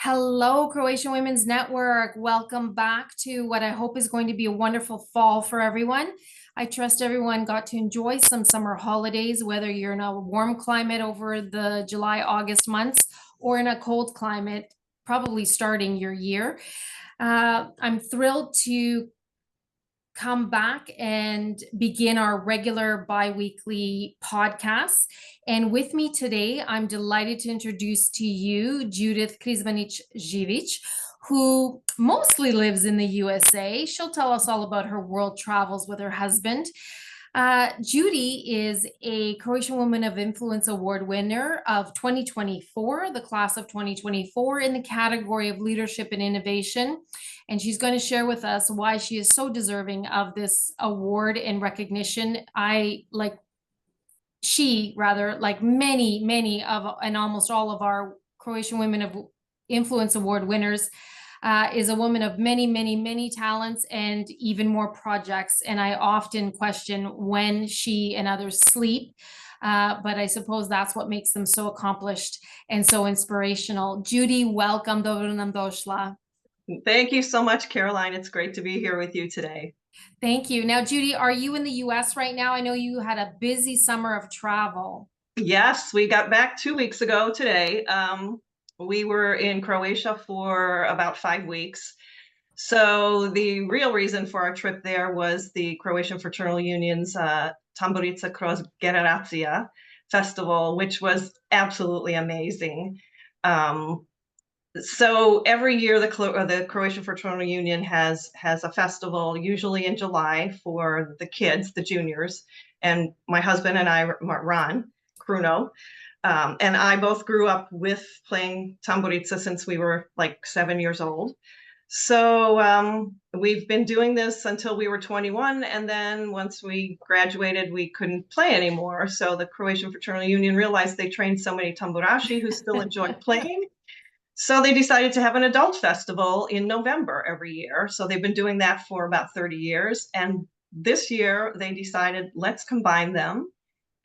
Hello, Croatian Women's Network. Welcome back to what I hope is going to be a wonderful fall for everyone. I trust everyone got to enjoy some summer holidays, whether you're in a warm climate over the July, August months or in a cold climate, probably starting your year. I'm thrilled to come back and begin our regular bi-weekly podcasts. And with me today, I'm delighted to introduce to you Judi Krizmanić Živić, who mostly lives in the USA. She'll tell us all about her world travels with her husband. Judi is a Croatian Woman of Influence Award winner of 2024, the class of 2024, in the category of Leadership and Innovation. And she's going to share with us why she is so deserving of this award and recognition. Like many of, and almost all of our Croatian Women of Influence Award winners, is a woman of many talents and even more projects. And I often question when she and others sleep. But I suppose that's what makes them so accomplished and so inspirational. Judi, welcome. Dobro nam došla. Thank you so much, Caroline. It's great to be here with you today. Thank you. Now, Judi, are you in the US right now? I know you had a busy summer of travel. Yes, we got back 2 weeks ago today. We were in Croatia for about 5 weeks. So the real reason for our trip there was the Croatian Fraternal Union's Tamburica kroz Generacija festival, which was absolutely amazing. So every year the Croatian Fraternal Union has a festival, usually in July, for the kids, the juniors. And my husband and I, Ron Kruno, and I both grew up with playing tamburica since we were like 7 years old. So we've been doing this until we were 21, and then once we graduated, we couldn't play anymore. So the Croatian Fraternal Union realized they trained so many tamburaši who still enjoyed playing. So they decided to have an adult festival in November every year. So they've been doing that for about 30 years. And this year they decided, let's combine them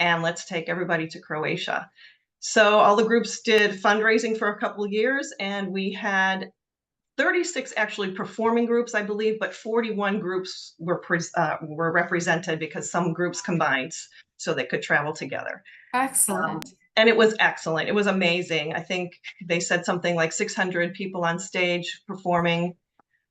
and let's take everybody to Croatia. So all the groups did fundraising for a couple of years, and we had 36 actually performing groups, I believe, but 41 groups were represented because some groups combined so they could travel together. Excellent. And it was excellent. It was amazing. I think they said something like 600 people on stage performing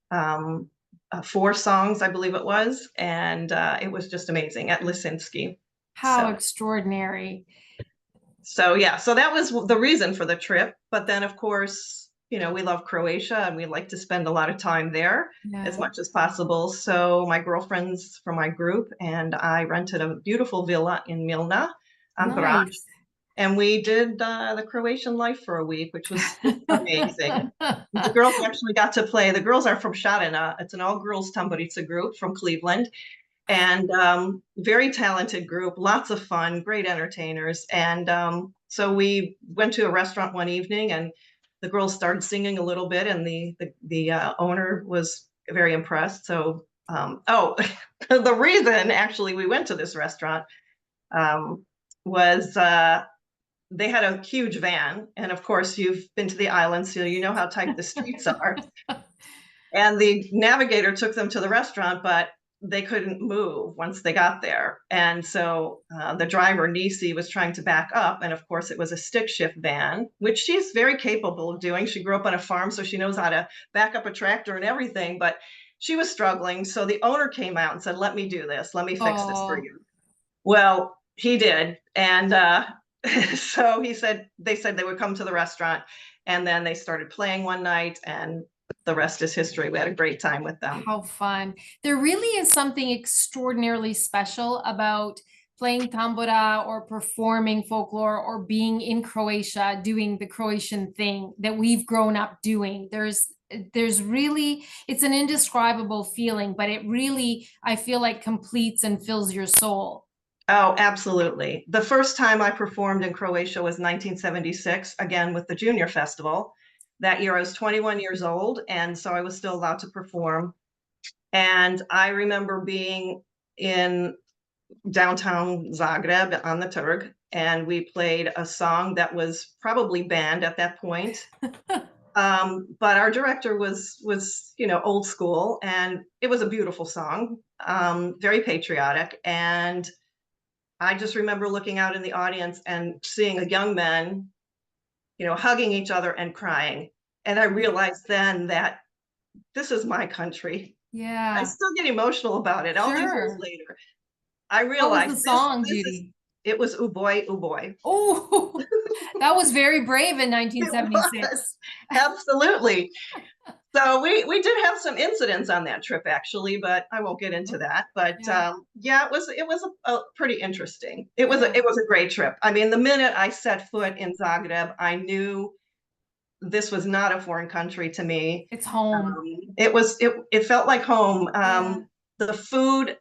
4 songs, I believe it was. And it was just amazing at Lisinski. How extraordinary. So yeah, so that was the reason for the trip. But then, of course, you know, we love Croatia and we like to spend a lot of time there as much as possible. So my girlfriends from my group and I rented a beautiful villa in Milna on Brač. And we did the Croatian life for a week, which was amazing. The girls actually got to play. The girls are from SADa. It's an all-girls tamburica group from Cleveland. And very talented group, lots of fun, great entertainers. And so we went to a restaurant one evening and the girls started singing a little bit, and the owner was very impressed. So, the reason actually we went to this restaurant was they had a huge van, and of course you've been to the islands, so you know how tight the streets are. And the navigator took them to the restaurant, but they couldn't move once they got there. And so the driver, Nisi, was trying to back up. And of course, it was a stick shift van, which she's very capable of doing. She grew up on a farm, so she knows how to back up a tractor and everything. But she was struggling. So the owner came out and said, let me do this. Let me fix this for you. Well, he did. And so they said they would come to the restaurant. And then they started playing one night, and the rest is history. We had a great time with them. How fun. There really is something extraordinarily special about playing tambura or performing folklore or being in Croatia doing the Croatian thing that we've grown up doing. There's really, it's an indescribable feeling, but it really, I feel like, completes and fills your soul. Oh, absolutely. The first time I performed in Croatia was 1976, again with the Junior Festival. That year I was 21 years old, and so I was still allowed to perform. And I remember being in downtown Zagreb on the Trg, and we played a song that was probably banned at that point. But our director was, old school, and it was a beautiful song, very patriotic. And I just remember looking out in the audience and seeing a young men, hugging each other and crying. And I realized then that this is my country. I Yeah, still get emotional about it all these years sure. later. I What was realized the song, this is, Judi? it was "Ooh Boy, Ooh Boy." Oh, that was very brave in It was, 1976. absolutely. So we did have some incidents on that trip, actually, but I won't get into Oh, that. But yeah, yeah, it was a pretty interesting. It was yeah. a great trip. I mean, the minute I set foot in Zagreb, I knew this was not a foreign country to me. It's home. It felt like home. Yeah. The food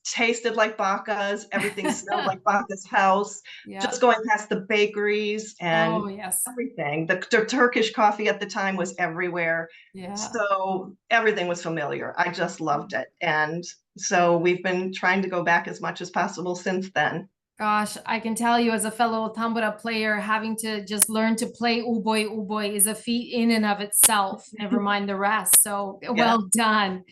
tasted like Baca's. Everything smelled like Baca's house. Yeah. Just going past the bakeries Oh, and yes. everything. The Turkish coffee at the time was everywhere. Yeah. So everything was familiar. I just loved it. And so we've been trying to go back as much as possible since then. Gosh, I can tell you as a fellow tambura player, having to just learn to play Uboy is a feat in and of itself, never mind the rest. So Yeah. well done.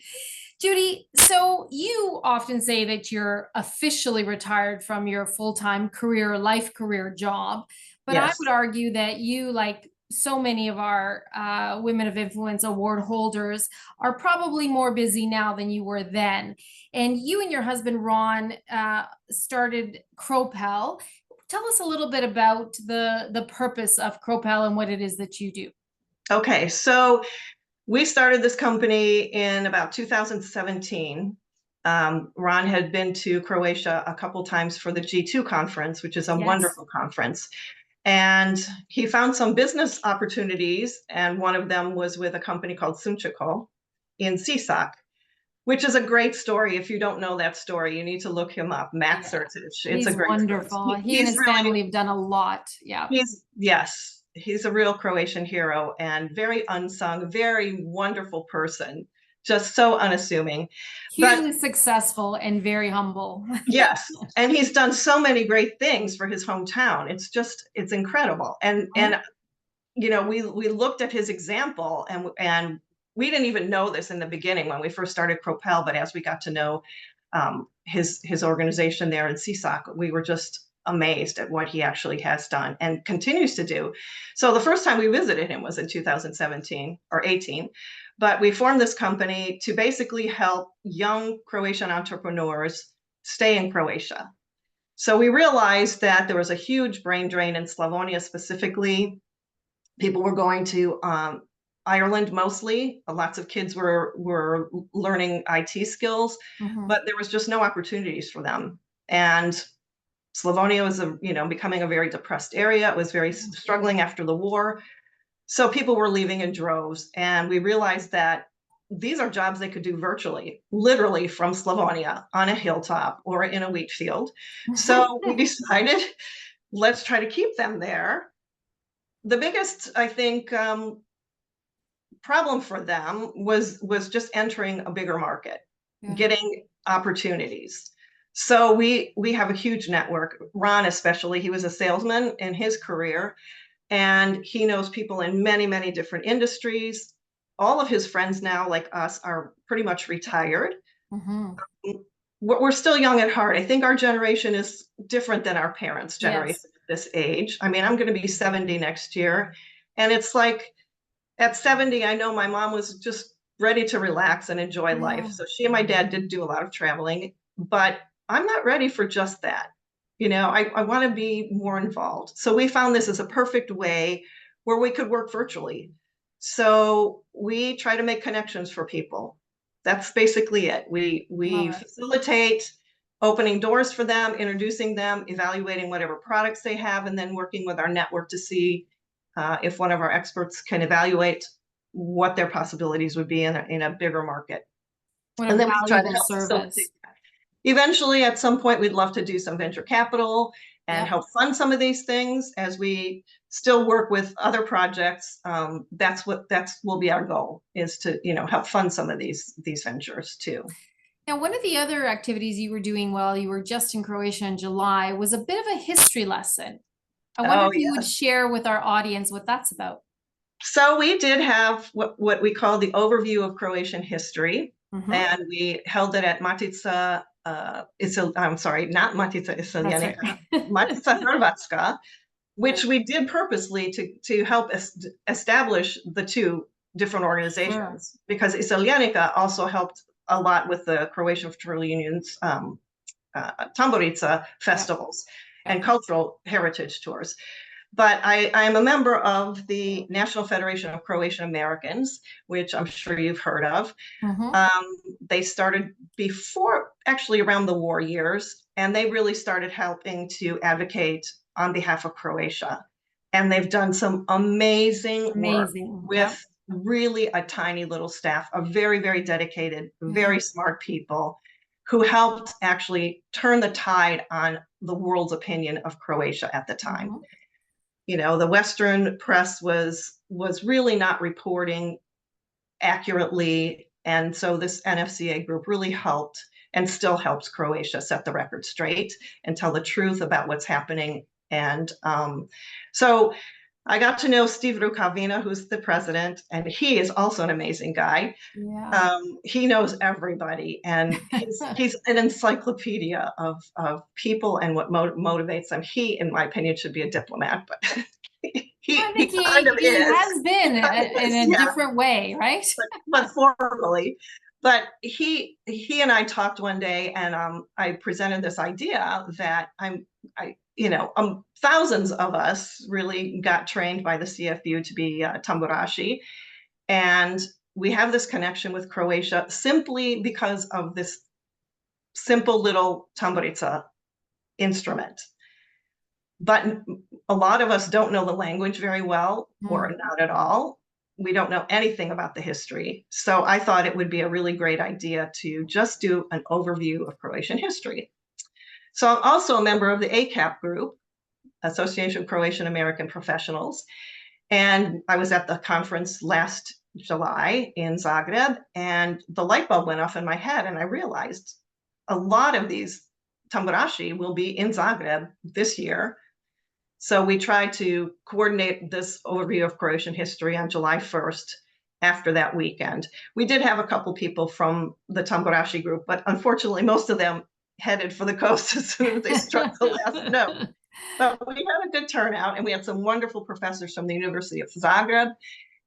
Judi, so you often say that you're officially retired from your full-time career, life career job, but I would Yes. argue that you, like so many of our Women of Influence award holders, are probably more busy now than you were then. And you and your husband, Ron, started Cropel. Tell us a little bit about the purpose of Cropel and what it is that you do. Okay. So we started this company in about 2017. Ron had been to Croatia a couple times for the G2 conference, which is a Yes. wonderful conference. And he found some business opportunities, and one of them was with a company called Sunchako in Sisak, which is a great story. If you don't know that story, you need to look him up. Matt Yeah. Sertich. It's a He's great story. wonderful. He and He's his really, family have done a lot. Yeah. yes, he's a real Croatian hero and very unsung, very wonderful person, just so unassuming. But Hugely successful and very humble. yes, and he's done so many great things for his hometown. It's incredible. And we looked at his example, and we didn't even know this in the beginning when we first started Cropel, but as we got to know his organization there in CSOC, we were just amazed at what he actually has done and continues to do. So the first time we visited him was in 2017 or 18, but we formed this company to basically help young Croatian entrepreneurs stay in Croatia. So we realized that there was a huge brain drain in Slavonia specifically. People were going to Ireland mostly. Lots of kids were learning IT skills, Mhm. but there was just no opportunities for them. And Slavonia was becoming a very depressed area. It was very struggling after the war. So people were leaving in droves. And we realized that these are jobs they could do virtually, literally from Slavonia on a hilltop or in a wheat field. So we decided, let's try to keep them there. The biggest, I think, problem for them was just entering a bigger market, Yeah. getting opportunities. So we have a huge network. Ron, especially, he was a salesman in his career, and he knows people in many, many different industries. All of his friends now, like us, are pretty much retired. Mhm. We're still young at heart. I think our generation is different than our parents' generation Yes. at this age. I mean, I'm going to be 70 next year, and it's like at 70, I know my mom was just ready to relax and enjoy life. Yeah. So she and my dad did do a lot of traveling, but I'm not ready for just that. I want to be more involved. So we found this as a perfect way where we could work virtually. So we try to make connections for people. That's basically it. We Love it. facilitate opening doors for them, introducing them, evaluating whatever products they have, and then working with our network to see if one of our experts can evaluate what their possibilities would be in a bigger market. What a And then we try to valuable help service. facilitate that. Eventually, at some point, we'd love to do some venture capital and Yep. help fund some of these things as we still work with other projects. That's will be our goal, is to help fund some of these ventures too. Now, one of the other activities you were doing while you were just in Croatia in July was a bit of a history lesson. I wonder Oh if you would yes. share with our audience what that's about. So we did have what we call the overview of Croatian history, and we held it at Matica, I'm sorry, not Matica Iseljenica, Matica Hrvatska, which we did purposely to help establish the two different organizations, because Iseljenica also helped a lot with the Croatian Fraternal Union's Tamburica festivals and cultural heritage tours. But I am a member of the National Federation of Croatian Americans, which I'm sure you've heard of. They started before, actually around the war years, and they really started helping to advocate on behalf of Croatia. And they've done some amazing work with really a tiny little staff of very, very dedicated, very smart people who helped actually turn the tide on the world's opinion of Croatia at the time. You know, the Western press was really not reporting accurately. And so this NFCA group really helped and still helps Croatia set the record straight and tell the truth about what's happening. And so I got to know Steve Rukavina, who's the president, and he is also an amazing guy. He knows everybody, and he's an encyclopedia of people and what motivates them. He, in my opinion, should be a diplomat, but he kind of is. Has been in a different way, right? But formally. But he and I talked one day, and I presented this idea that thousands of us really got trained by the CFU to be tamburashi, and we have this connection with Croatia simply because of this simple little tamburica instrument. But a lot of us don't know the language very well, or not at all. We don't know anything about the history. So I thought it would be a really great idea to just do an overview of Croatian history. So I'm also a member of the ACAP group, Association of Croatian American Professionals. And I was at the conference last July in Zagreb, and the light bulb went off in my head, and I realized a lot of these tamburashi will be in Zagreb this year. So we tried to coordinate this overview of Croatian history on July 1st after that weekend. We did have a couple people from the tamburashi group, but unfortunately, most of them headed for the coast as soon as they struck the last note. But we had a good turnout, and we had some wonderful professors from the University of Zagreb,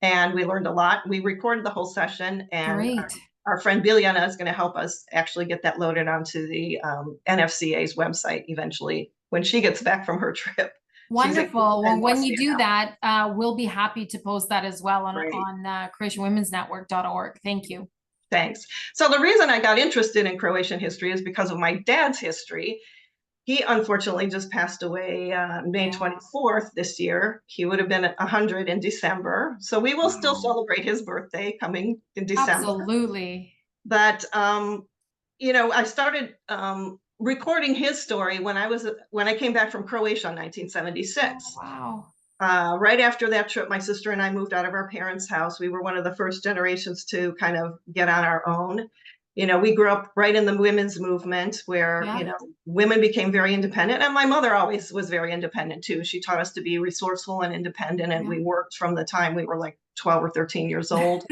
and we learned a lot. We recorded the whole session, and our friend Biljana is going to help us actually get that loaded onto the NFCA's website eventually when she gets back from her trip. Wonderful. Well, when you do that, we'll be happy to post that as well on CroatianWomen'sNetwork.org. Thank you. Thanks. So the reason I got interested in Croatian history is because of my dad's history. He unfortunately just passed away May 24th this year. He would have been 100 in December. So we will still celebrate his birthday coming in December. Absolutely. But, I started recording his story when I came back from Croatia in 1976. Wow. Right after that trip, my sister and I moved out of our parents' house. We were one of the first generations to kind of get on our own. We grew up right in the women's movement where, women became very independent. And my mother always was very independent too. She taught us to be resourceful and independent. And we worked from the time we were like 12 or 13 years old.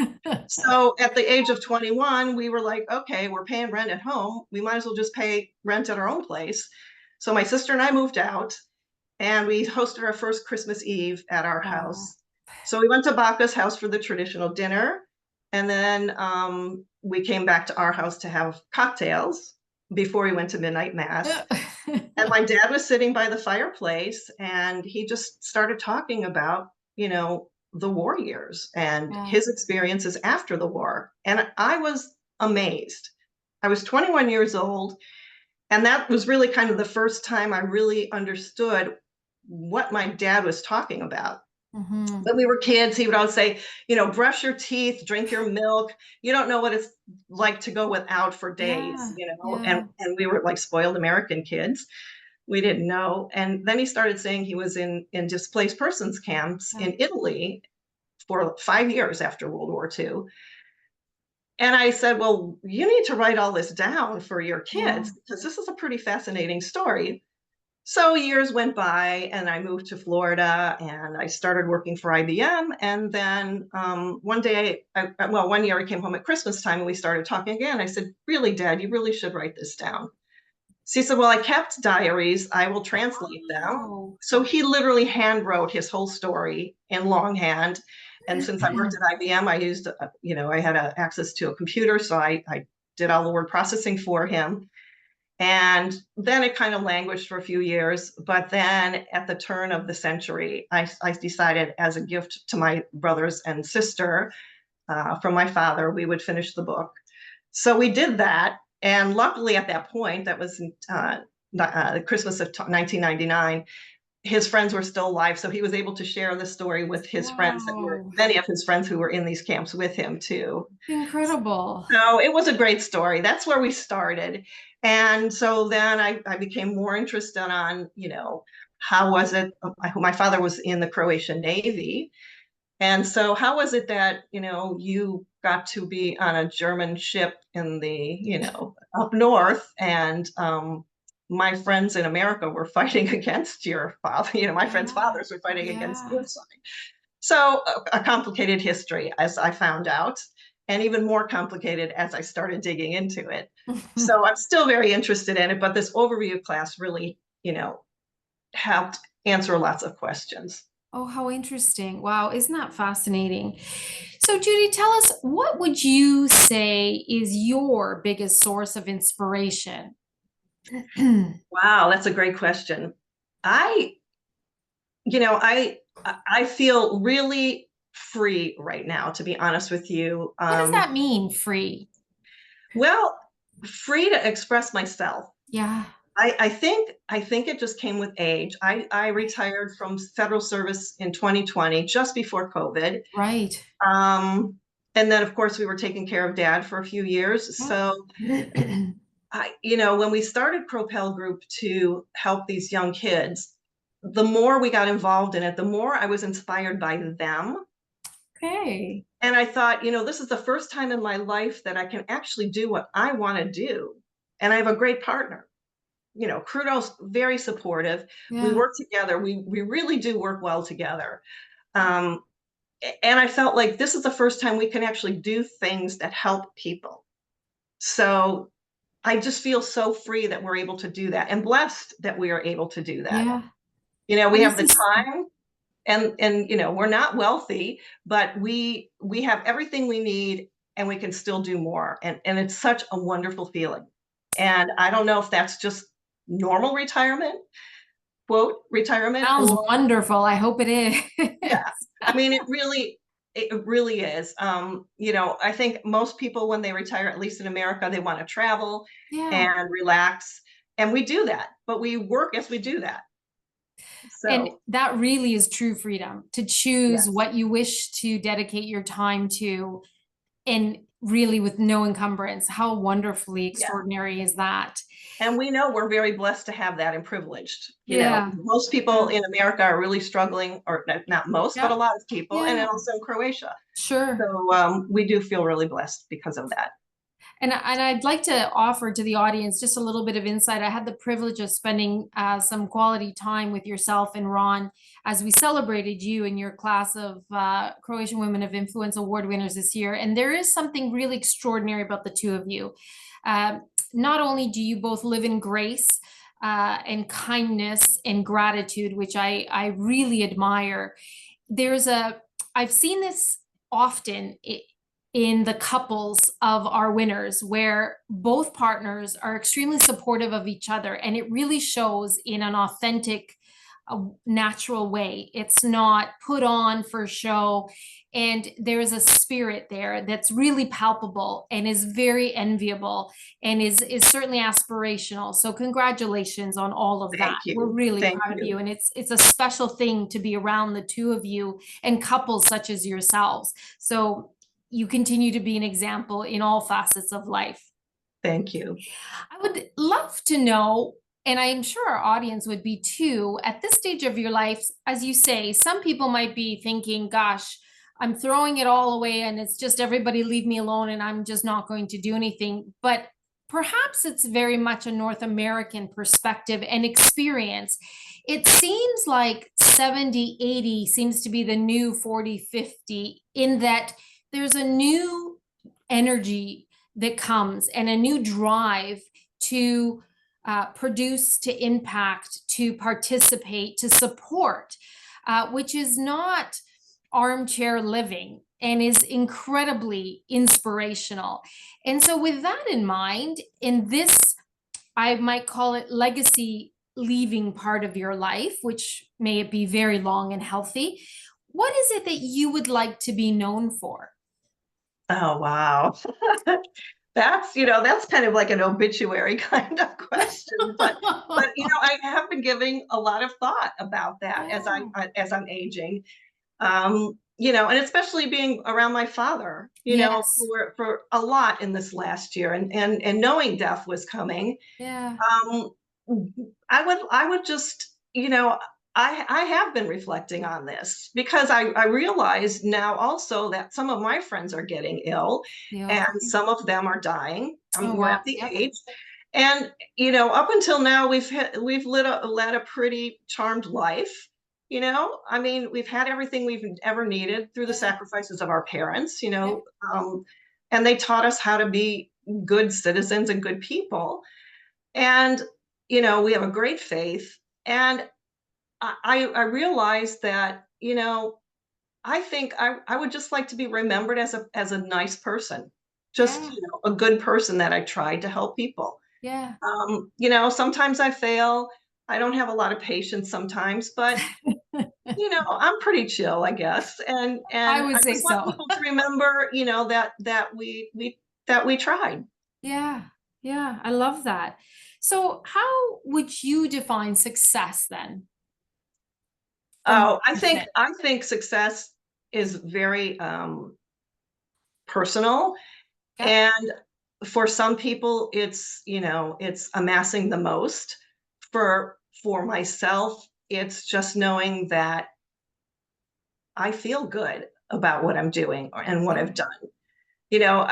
So at the age of 21, we were like, okay, we're paying rent at home. We might as well just pay rent at our own place. So my sister and I moved out, and we hosted our first Christmas Eve at our house. So we went to Baka's house for the traditional dinner. And then we came back to our house to have cocktails before we went to midnight mass. And my dad was sitting by the fireplace, and he just started talking about, the war years and his experiences after the war. And I was amazed. I was 21 years old, and that was really kind of the first time I really understood what my dad was talking about. When we were kids, he would always say, brush your teeth, drink your milk. You don't know what it's like to go without for days, and we were like spoiled American kids. We didn't know. And then he started saying he was in displaced persons camps in Italy for 5 years after World War II. And I said, well, you need to write all this down for your kids, because this is a pretty fascinating story. So years went by and I moved to Florida and I started working for IBM. And then one day, one year I came home at Christmas time and we started talking again. I said, really, Dad, you really should write this down. So he said, well, I kept diaries. I will translate them. Oh. So he literally hand wrote his whole story in longhand. And since I worked at IBM, I used, I had access to a computer. So I did all the word processing for him. And then it kind of languished for a few years. But then at the turn of the century, I decided as a gift to my brothers and sister from my father, we would finish the book. So we did that. And luckily at that point, that was the Christmas of 1999, his friends were still alive. So he was able to share the story with his friends that were many of his friends who were in these camps with him too. Incredible. So it was a great story. That's where we started. And so then I became more interested on, how was it? My father was in the Croatian Navy. And so how was it that, you got to be on a German ship in the, up north and my friends in America were fighting against your father, my friends' fathers were fighting against your side. So a complicated history, as I found out, and even more complicated as I started digging into it. So I'm still very interested in it, but this overview class really, helped answer lots of questions. Oh, how interesting. Wow, isn't that fascinating? So, Judi, tell us, what would you say is your biggest source of inspiration? Wow, that's a great question. I feel really free right now, to be honest with you. What does that mean, free? Well, free to express myself. Yeah. I think it just came with age. I retired from federal service in 2020, just before COVID. Right. And then of course we were taking care of Dad for a few years. So when we started Propel Group to help these young kids, the more we got involved in it, the more I was inspired by them. Okay. And I thought, this is the first time in my life that I can actually do what I want to do. And I have a great partner. Crudo's very supportive. Yeah. We work together. We really do work well together. And I felt like this is the first time we can actually do things that help people. So I just feel so free that we're able to do that and blessed that we are able to do that. Yeah. We have the time and we're not wealthy, but we have everything we need and we can still do more. And it's such a wonderful feeling. And I don't know if that's just normal retirement, quote, retirement. Sounds wonderful. I hope it is. Yeah. I mean, it really is. I think most people when they retire, at least in America, they want to travel and relax. And we do that, but we work as we do that. So, and that really is true freedom, to choose what you wish to dedicate your time to, and really with no encumbrance. How wonderfully extraordinary is that? And we know we're very blessed to have that and privileged. Most people in America are really struggling, or not most, but a lot of people, and also in Croatia. Sure. So we do feel really blessed because of that. And I'd like to offer to the audience just a little bit of insight. I had the privilege of spending some quality time with yourself and Ron as we celebrated you and your class of Croatian Women of Influence Award winners this year. And there is something really extraordinary about the two of you. Not only do you both live in grace and kindness and gratitude, which I really admire, I've seen this often in the couples of our winners, where both partners are extremely supportive of each other. And it really shows in an authentic, natural way. It's not put on for show. And there is a spirit there that's really palpable and is very enviable and is certainly aspirational. So congratulations on all of that. We're really proud of you. And it's a special thing to be around the two of you and couples such as yourselves. So you continue to be an example in all facets of life. Thank you. I would love to know, and I'm sure our audience would be too, at this stage of your life, as you say, some people might be thinking, gosh, I'm throwing it all away and it's just everybody leave me alone and I'm just not going to do anything. But perhaps it's very much a North American perspective and experience. It seems like 70-80 seems to be the new 40-50, in that there's a new energy that comes and a new drive to produce, to impact, to participate, to support, which is not armchair living and is incredibly inspirational. And so with that in mind, in this, I might call it legacy leaving part of your life, which may be very long and healthy, what is it that you would like to be known for? Oh, wow. That's kind of like an obituary kind of question, but I have been giving a lot of thought about that as I'm aging. And especially being around my father, Yes. for a lot in this last year, and knowing death was coming. Yeah. I would just, I have been reflecting on this, because I realize now also that some of my friends are getting ill, Yeah. and some of them are dying. Oh, We're wow. at the Yep. age. And, up until now, we've led a pretty charmed life. We've had everything we've ever needed through the Yeah. sacrifices of our parents, Yep. and they taught us how to be good citizens and good people. And, we have a great faith. And I realized that, I think I would just like to be remembered as a nice person, just, Yeah. a good person that I tried to help people. Yeah. Sometimes I fail. I don't have a lot of patience sometimes, but I'm pretty chill, I guess. And I I would say just want so. people to remember, that we tried. Yeah. Yeah. I love that. So how would you define success then? From Oh, I what you think said? I think success is very personal. Yep. And for some people, it's amassing the most. For myself, it's just knowing that I feel good about what I'm doing and what Yeah. I've done. You know,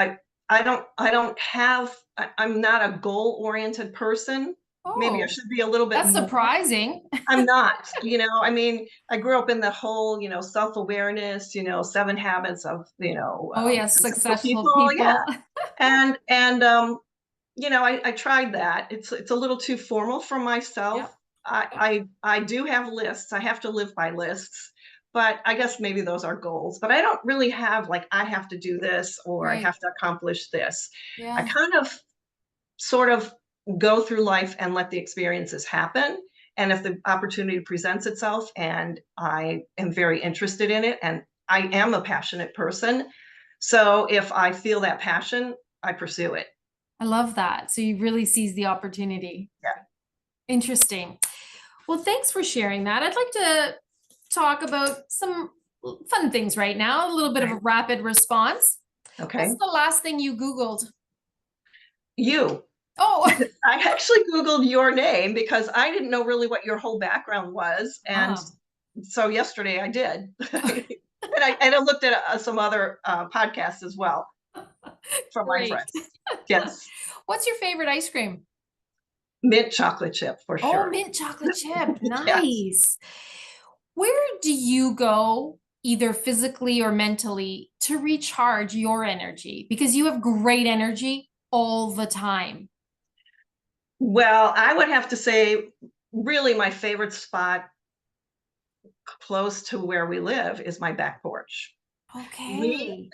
I don't have, I'm not a goal-oriented person. Maybe I Oh, should be a little bit that's more. surprising. I'm not, I grew up in the whole, self-awareness, 7 habits of, Oh, yes, successful successful people. Yeah. people. And I tried that. It's a little too formal for myself. Yep. I do have lists. I have to live by lists, but I guess maybe those are goals. But I don't really have, like, I have to do this or I Right. have to accomplish this. I Yeah. kind of sort of go through life and let the experiences happen. And if the opportunity presents itself and I am very interested in it, and I am a passionate person, so if I feel that passion, I pursue it. I love that. So you really seize the opportunity. Yeah. Interesting. Well, thanks for sharing that. I'd like to talk about some fun things right now, a little bit of a Right. rapid response. What's Okay. the last thing you Googled? You. Oh, I actually Googled your name because I didn't know really what your whole background was. And oh. so yesterday I did. And I looked at some other podcasts as well from my Great. friends. Yes. What's your favorite ice cream? Mint chocolate chip for Oh, sure. mint chocolate chip. Yes. Nice. Where do you go, either physically or mentally, to recharge your energy? Because you have great energy all the time. Well, I would have to say, really, my favorite spot close to where we live is my back porch. We Okay.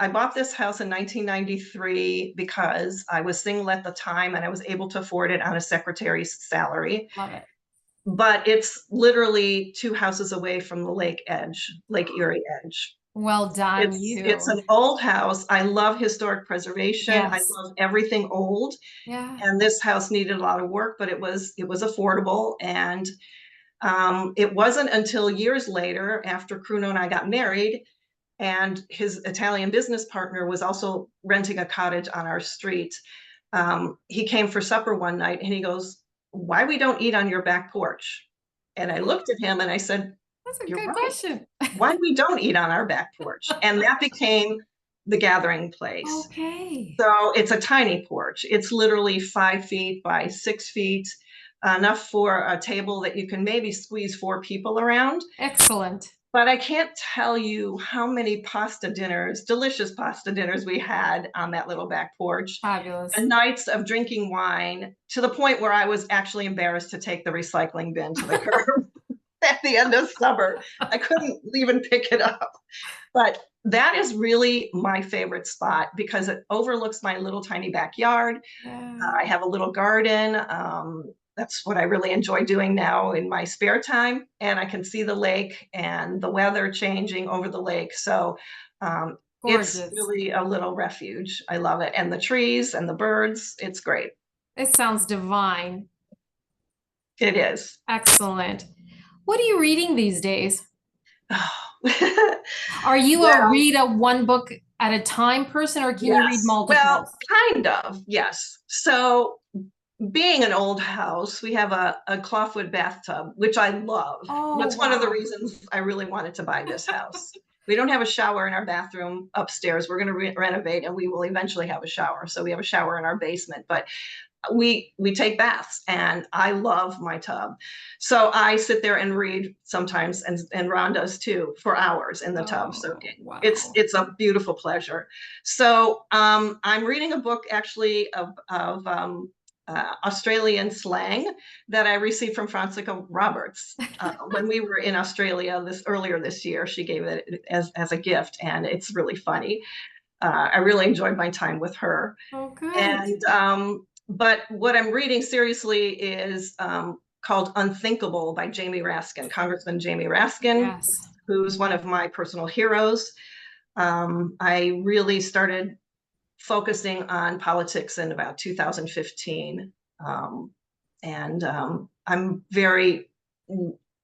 I bought this house in 1993 because I was single at the time and I was able to afford it on a secretary's salary. Love it. But it's literally 2 houses away from the Lake Erie edge. Well done, It's you. an old house. I love historic preservation. I Yes. love everything old, Yeah. and this house needed a lot of work, but it was affordable. And it wasn't until years later, after Bruno and I got married, and his Italian business partner was also renting a cottage on our street. He came for supper one night and he goes, "Why we don't eat on your back porch?" And I looked at him and I said, That's a "You're good right. question. Why we don't eat on our back porch?" And that became the gathering place. Okay. So it's a tiny porch. It's literally 5 feet by 6 feet, enough for a table that you can maybe squeeze 4 people around. Excellent. But I can't tell you how many pasta dinners, delicious pasta dinners we had on that little back porch. Fabulous. And nights of drinking wine, to the point where I was actually embarrassed to take the recycling bin to the curb at the end of summer. I couldn't even pick it up. But that is really my favorite spot because it overlooks my little tiny backyard. Yeah. I have a little garden. That's what I really enjoy doing now in my spare time. And I can see the lake and the weather changing over the lake. So it's Gorgeous. really a little refuge. I love it. And the trees and the birds, it's great. It sounds divine. It is. Excellent. What are you reading these days? Oh. Are you Well, a read a one book at a time person, or can you read yes. multiples? Well, kind of, yes. So being an old house, we have a clawfoot bathtub, which I love. Oh, That's one of the wow. reasons I really wanted to buy this house. We don't have a shower in our bathroom upstairs. We're going to renovate, and we will eventually have a shower. So we have a shower in our basement, but we take baths, and I love my tub. So I sit there and read sometimes, and Ron does too, for hours in the tub Oh, soaking. wow. It's a beautiful pleasure. So I'm reading a book actually of Australian slang that I received from Francisca Roberts when we were in Australia earlier this year. She gave it as a gift, and it's really funny. I really enjoyed my time with her. Oh, good. And but what I'm reading seriously is called Unthinkable by Jamie Raskin, Congressman Jamie Raskin, Yes. who's one of my personal heroes. I really started focusing on politics in about 2015. I'm very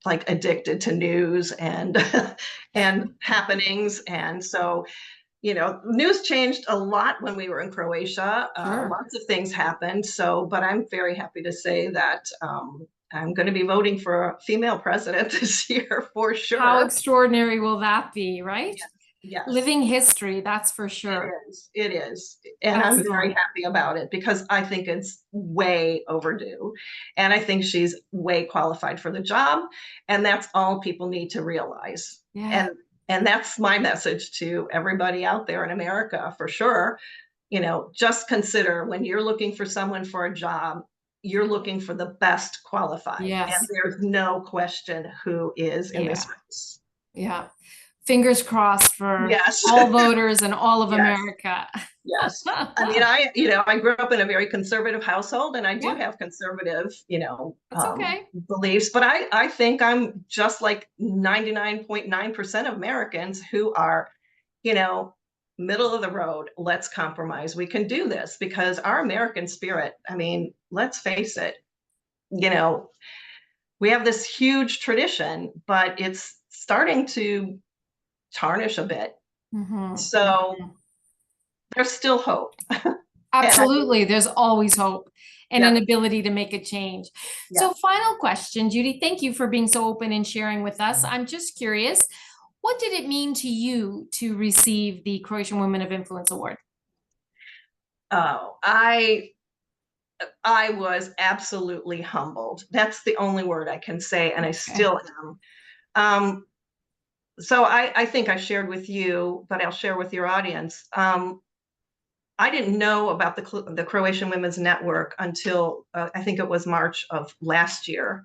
like addicted to news and and happenings. And so, news changed a lot when we were in Croatia. Sure. Lots of things happened. So, but I'm very happy to say that I'm going to be voting for a female president this year for sure. How extraordinary will that be, right? Yes. Living history, that's for sure. It is. And I'm very Excellent. happy about it because I think it's way overdue. And I think she's way qualified for the job. And that's all people need to realize. Yeah. And that's my message to everybody out there in America for sure. Just consider when you're looking for someone for a job, you're looking for the best qualified. Yes. And there's no question who is in this race. Yeah. Fingers crossed for Yes. all voters and all of Yes. America. Yes. I mean, I grew up in a very conservative household, and I do Yeah. have conservative, That's okay. beliefs, but I think I'm just like 99.9% of Americans who are, middle of the road. Let's compromise. We can do this because our American spirit, I mean, let's face it, we have this huge tradition, but it's starting to tarnish a bit. Mhm. So there's still hope. Absolutely. There's always hope and Yeah. an ability to make a change. Yeah. So final question, Judi, thank you for being so open and sharing with us. I'm just curious, what did it mean to you to receive the Croatian Women of Influence Award? Oh, I was absolutely humbled. That's the only word I can say, and I still am. So I think I shared with you, but I'll share with your audience. I didn't know about the Croatian Women's Network until I think it was March of last year.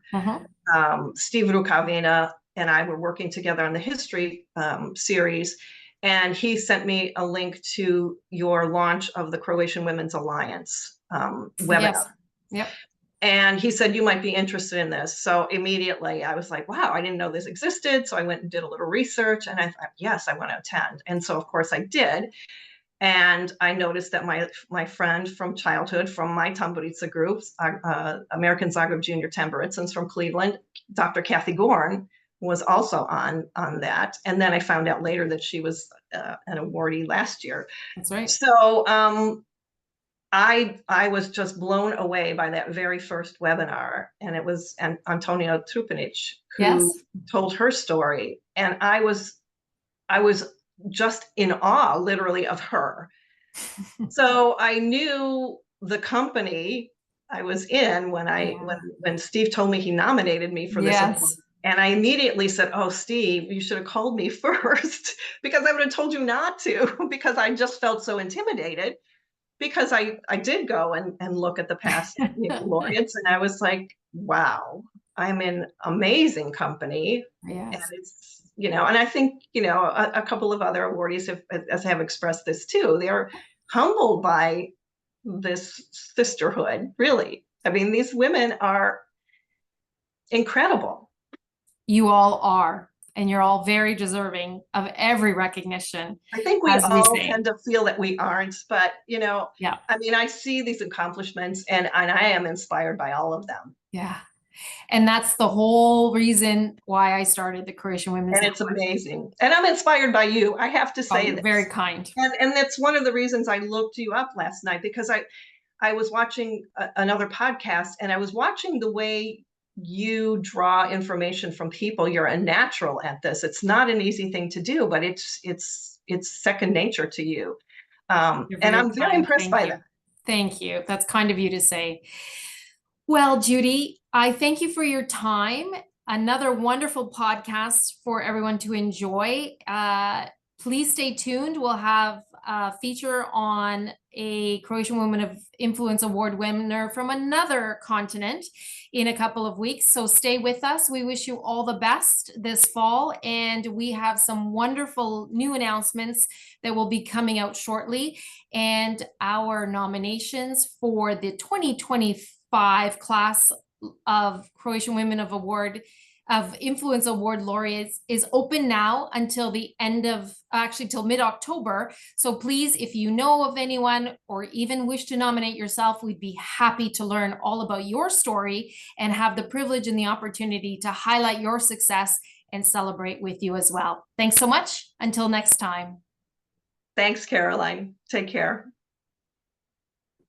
Steve Rukavina and I were working together on the history series, and he sent me a link to your launch of the Croatian Women's Alliance webinar. Yes. Yep. And he said, you might be interested in this. So immediately I was like, wow, I didn't know this existed. So I went and did a little research, and I thought, yes, I want to attend. And so of course I did. And I noticed that my friend from childhood, from my tamburica groups, American Zagreb Junior Tamburicans from Cleveland, Dr. Kathy Gorn, was also on that. And then I found out later that she was an awardee last year. That's right. So I was just blown away by that very first webinar. And it was Antonija Trupanić who told her story. And I was just in awe, literally, of her. So I knew the company I was in when Steve told me he nominated me for this award. And I immediately said, "Oh, Steve, you should have called me first," because I would have told you not to, because I just felt so intimidated, because I did go and look at the past laureates, and I was like, wow, I'm in amazing company. And it's, and I think, a couple of other awardees have expressed this too. They're humbled by this sisterhood, really. I mean, these women are incredible. You all are, and you're all very deserving of every recognition. I think we all tend to feel that we aren't, but I mean, I see these accomplishments and I am inspired by all of them. Yeah. And that's the whole reason why I started the Croatian Women's And it's amazing. And I'm inspired by you. I have to say this. Very kind. And that's one of the reasons I looked you up last night, because I was watching another podcast, and I was watching the way you draw information from people. You're a natural at this. It's not an easy thing to do, but it's second nature to you. And I'm very impressed by that. Thank you. That's kind of you to say. Well, Judi, I thank you for your time. Another wonderful podcast for everyone to enjoy. Please stay tuned. We'll have a feature on a Croatian Women of Influence Award winner from another continent in a couple of weeks. So stay with us. We wish you all the best this fall. And we have some wonderful new announcements that will be coming out shortly. And our nominations for the 2025 class of Croatian Women of Influence Award laureates is open now until the end of, till mid-October. So please, if you know of anyone or even wish to nominate yourself, we'd be happy to learn all about your story and have the privilege and the opportunity to highlight your success and celebrate with you as well. Thanks so much. Until next time. Thanks, Caroline. Take care.